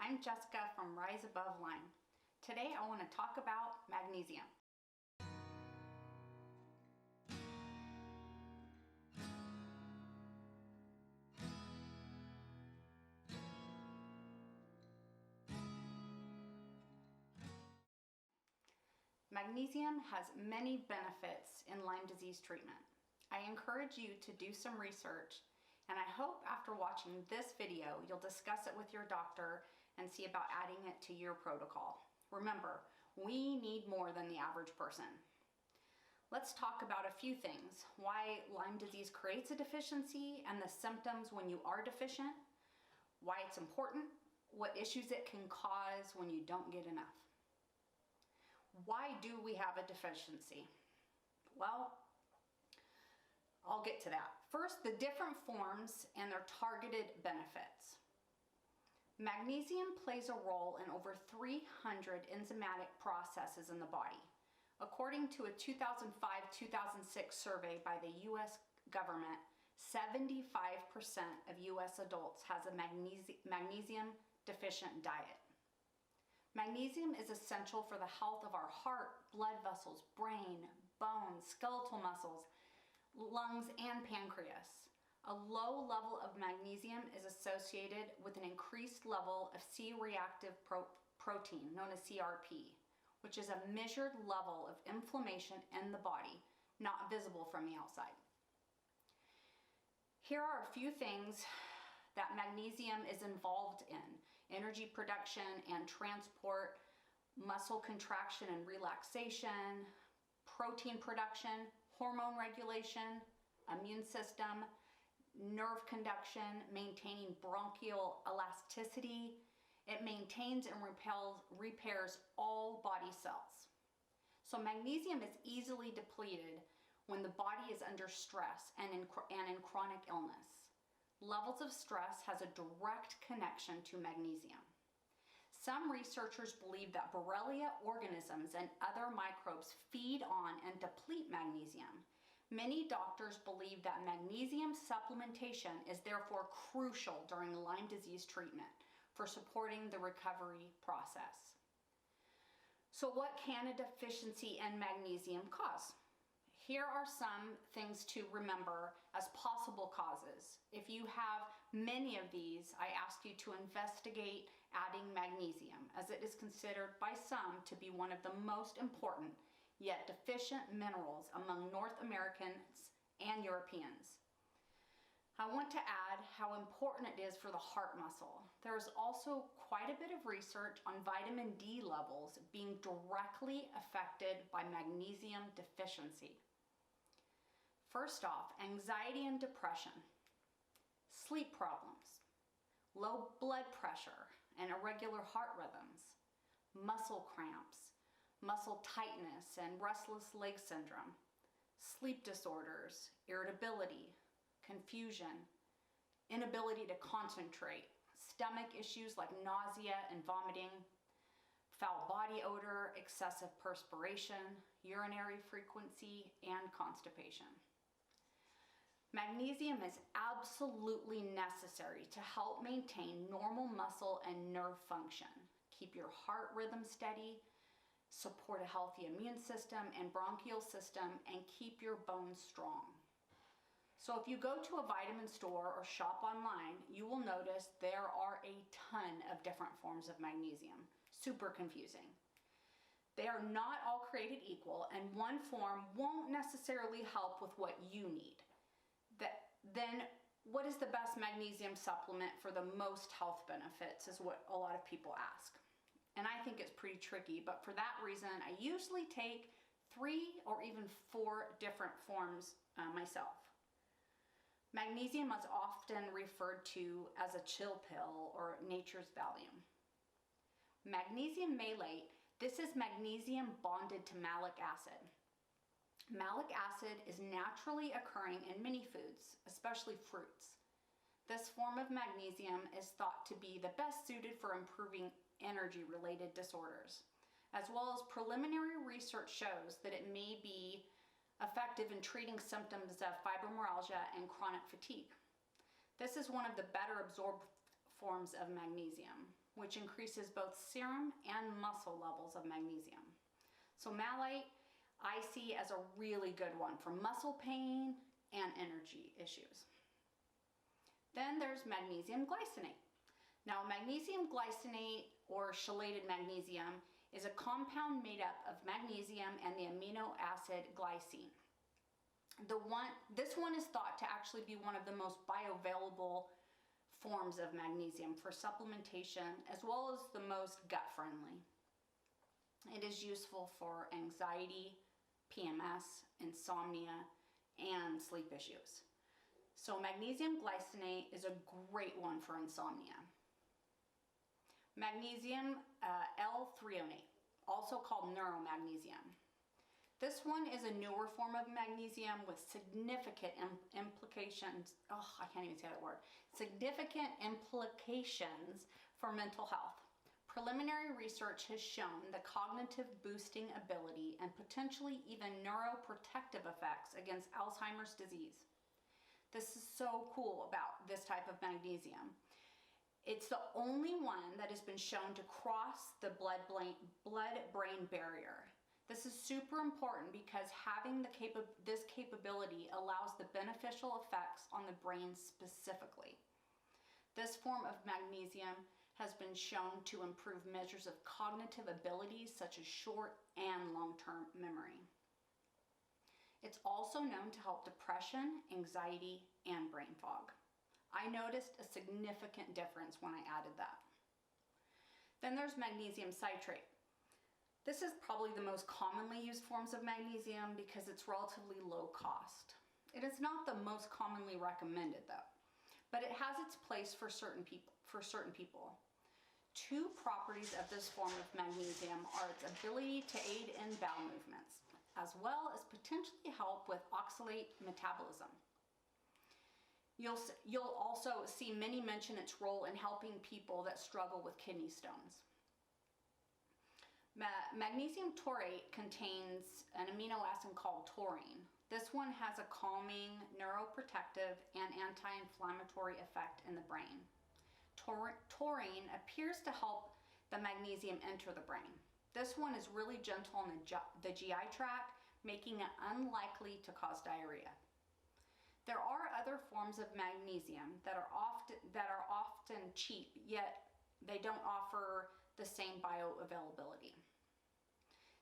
I'm Jessica from Rise Above Lyme. Today I want to talk about magnesium. Magnesium has many benefits in Lyme disease treatment. I encourage you to do some research, and I hope after watching this video you'll discuss it with your doctor and see about adding it to your protocol. Remember, we need more than the average person. Let's talk about a few things: why Lyme disease creates a deficiency and the symptoms when you are deficient, why it's important, what issues it can cause when you don't get enough. Why do we have a deficiency? Well, I'll get to that. First, the different forms and their targeted benefits. Magnesium plays a role in over 300 enzymatic processes in the body. According to a 2005-2006 survey by the US government, 75% of US adults has a magnesium deficient diet. Magnesium is essential for the health of our heart, blood vessels, brain, bones, skeletal muscles, lungs, and pancreas. A low level of magnesium is associated with an increased level of C-reactive protein, known as CRP, which is a measured level of inflammation in the body, not visible from the outside. Here are a few things that magnesium is involved in: energy production and transport, muscle contraction and relaxation, protein production, hormone regulation, immune system, nerve conduction, maintaining bronchial elasticity. It maintains and repairs all body cells. So magnesium is easily depleted when the body is under stress and in chronic illness. Levels of stress has a direct connection to magnesium. Some researchers believe that Borrelia organisms and other microbes feed on and deplete magnesium. Many doctors believe that magnesium supplementation is therefore crucial during Lyme disease treatment for supporting the recovery process. So what can a deficiency in magnesium cause? Here are some things to remember as possible causes. If you have many of these, I ask you to investigate adding magnesium, as it is considered by some to be one of the most important yet deficient minerals among North Americans and Europeans. I want to add how important it is for the heart muscle. There is also quite a bit of research on vitamin D levels being directly affected by magnesium deficiency. First off, anxiety and depression, sleep problems, low blood pressure and irregular heart rhythms, muscle cramps, muscle tightness and restless leg syndrome, sleep disorders, irritability, confusion, inability to concentrate, stomach issues like nausea and vomiting, foul body odor, excessive perspiration, urinary frequency, and constipation. Magnesium is absolutely necessary to help maintain normal muscle and nerve function, keep your heart rhythm steady, support a healthy immune system and bronchial system, and keep your bones strong. So if you go to a vitamin store or shop online, you will notice there are a ton of different forms of magnesium. Super confusing. They are not all created equal, and one form won't necessarily help with what you need. Then what is the best magnesium supplement for the most health benefits is what a lot of people ask. And I think it's pretty tricky, but for that reason, I usually take 3 or even 4 different forms myself. Magnesium is often referred to as a chill pill or nature's Valium. Magnesium malate, this is magnesium bonded to malic acid. Malic acid is naturally occurring in many foods, especially fruits. This form of magnesium is thought to be the best suited for improving energy-related disorders, as well as preliminary research shows that it may be effective in treating symptoms of fibromyalgia and chronic fatigue. This is one of the better absorbed forms of magnesium, which increases both serum and muscle levels of magnesium. So malate, I see as a really good one for muscle pain and energy issues. Then there's magnesium glycinate. Now, magnesium glycinate, or chelated magnesium, is a compound made up of magnesium and the amino acid glycine. This one is thought to actually be one of the most bioavailable forms of magnesium for supplementation, as well as the most gut-friendly. It is useful for anxiety, PMS, insomnia, and sleep issues. So magnesium glycinate is a great one for insomnia. Magnesium l-threonate, also called Neuro-Magnesium. This one is a newer form of magnesium with significant implications. Oh, I can't even say that word. Significant implications for mental health. Preliminary research has shown the cognitive boosting ability and potentially even neuroprotective effects against Alzheimer's disease. This is so cool about this type of magnesium. It's the only one that has been shown to cross the blood-brain barrier. This is super important because having this capability allows the beneficial effects on the brain specifically. This form of magnesium has been shown to improve measures of cognitive abilities such as short and long-term memory. It's also known to help depression, anxiety, and brain fog. I noticed a significant difference when I added that. Then there's magnesium citrate. This is probably the most commonly used forms of magnesium because it's relatively low cost. It is not the most commonly recommended though, but it has its place for certain people. Two properties of this form of magnesium are its ability to aid in bowel movements, as well as potentially help with oxalate metabolism. You'll also see many mention its role in helping people that struggle with kidney stones. Magnesium taurate contains an amino acid called taurine. This one has a calming, neuroprotective, and anti-inflammatory effect in the brain. Taurine appears to help the magnesium enter the brain. This one is really gentle on the GI tract, making it unlikely to cause diarrhea. There are other forms of magnesium that are often cheap, yet they don't offer the same bioavailability.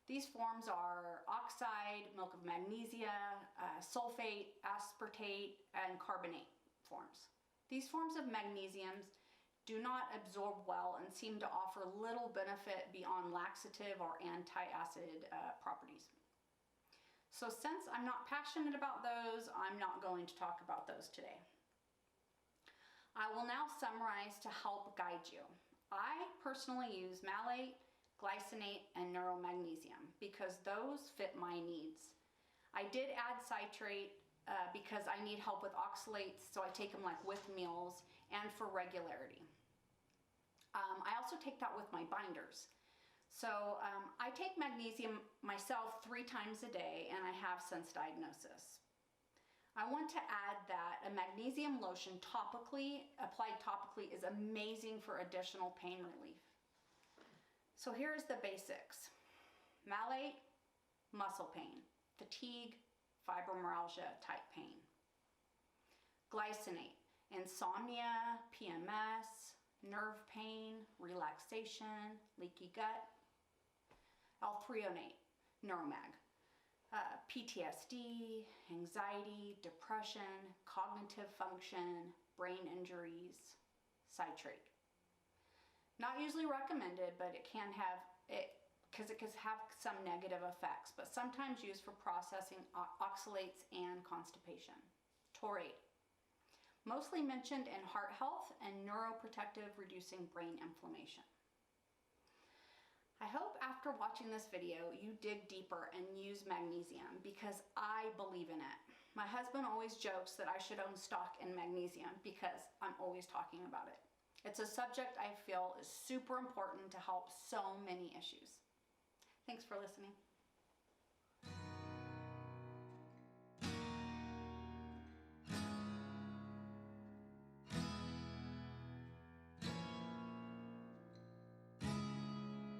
These forms are oxide, milk of magnesia, sulfate, aspartate, and carbonate forms. These forms of magnesiums do not absorb well and seem to offer little benefit beyond laxative or anti-acid properties. So since I'm not passionate about those, I'm not going to talk about those today. I will now summarize to help guide you. I personally use malate, glycinate, and Neuro-Magnesium because those fit my needs. I did add citrate because I need help with oxalates, so I take them like with meals and for regularity. I also take that with my binders. So I take magnesium myself 3 times a day, and I have since diagnosis. I want to add that a magnesium lotion applied topically is amazing for additional pain relief. So here's the basics. Malate, muscle pain, fatigue, fibromyalgia type pain. Glycinate, insomnia, PMS, nerve pain, relaxation, leaky gut. L-threonate, Neuro-Mag, PTSD, anxiety, depression, cognitive function, brain injuries, citrate. Not usually recommended, but it can have some negative effects, but sometimes used for processing oxalates and constipation. Taurate, mostly mentioned in heart health and neuroprotective, reducing brain inflammation. I hope after watching this video you dig deeper and use magnesium because I believe in it. My husband always jokes that I should own stock in magnesium because I'm always talking about it. It's a subject I feel is super important to help so many issues. Thanks for listening.